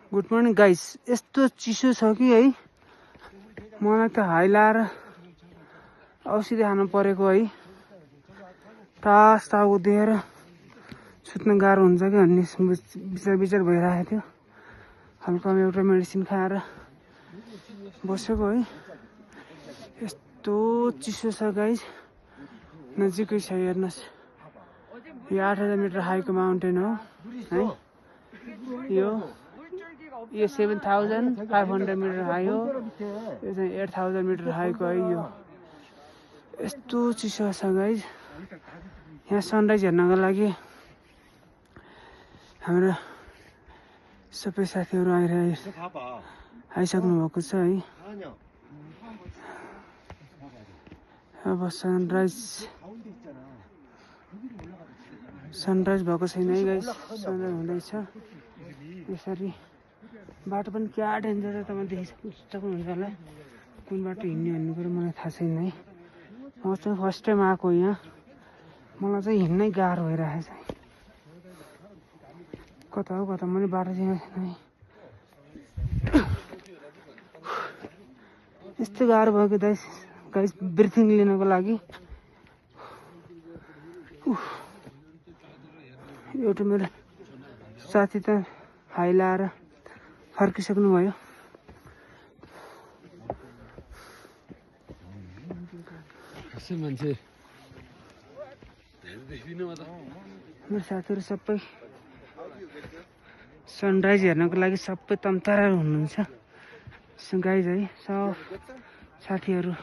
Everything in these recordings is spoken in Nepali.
Good morning guys. यस्तो चिसो छ कि है, मलाई त हाई लाएर औषधि खानु परेको है। टास टाउको दिएर सुत्न गाह्रो हुन्छ कि भन्ने विचार भइरहेको थियो। हल्का एउटा मेडिसिन खाएर बसेको है। यस्तो चिसो छ गाइस, नजिकै छ हेर्नुहोस्। यो 8000 मिटर हाईको माउन्टेन हो है। यो 7500 मिटर हाई हो। यो चाहिँ 8000 मिटर हाईको है। यो यस्तो चिसो छ गाइस। यहाँ सनराइज हेर्नको लागि हाम्रो सबै साथीहरू आइसक्नु भएको छ है। अब सनराइज भएको छैन है गाइस, सनराइज हुँदैछ। यसरी बाटो पनि क्या डेन्जर छ, तपाईँ देखिसक्नुहुन्छ होला। कुन बाटो हिँड्ने भन्ने कुरो मलाई थाहा छैन है। म चाहिँ फर्स्ट टाइम आएको यहाँ, मलाई चाहिँ हिँड्नै गाह्रो भइरहेको छ। कता हो कता, मैले बाटो चाहिँ छैन है। यस्तो गाह्रो भयो कि गाइस ब्रिथिङ लिनको लागि। एउटा मेरो साथी त हाई लाएर फर्किसक्नु भयो। मेरो साथीहरू सबै सनराइज हेर्नको लागि सबै तम्तारा हुनुहुन्छ गाइस है। सब साथीहरू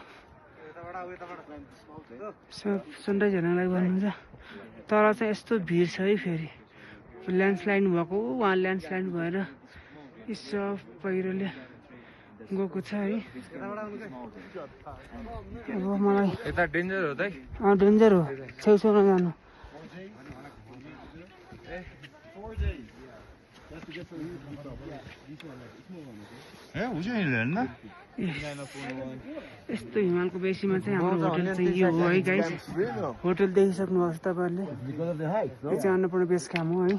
सब सनराइज हेर्नको लागि भन्नुहुन्छ। तर चाहिँ यस्तो भिड छ है। फेरि ल्यान्डस्लाइड भएको, उहाँ ल्यान्डस्लाइड भएर यी सब पहिरोले गएको छ है। अब मलाई यता डेन्जर हो त है। डेन्जर हो, छेउछाउमा जानु। यस्तो हिमालको बेसीमा चाहिँ हाम्रो होटल चाहिँ यो हो है गाइस। होटल देखिसक्नु भएको छ तपाईँहरूले। यो चाहिँ अन्नपूर्ण बेस क्याम्प हो है।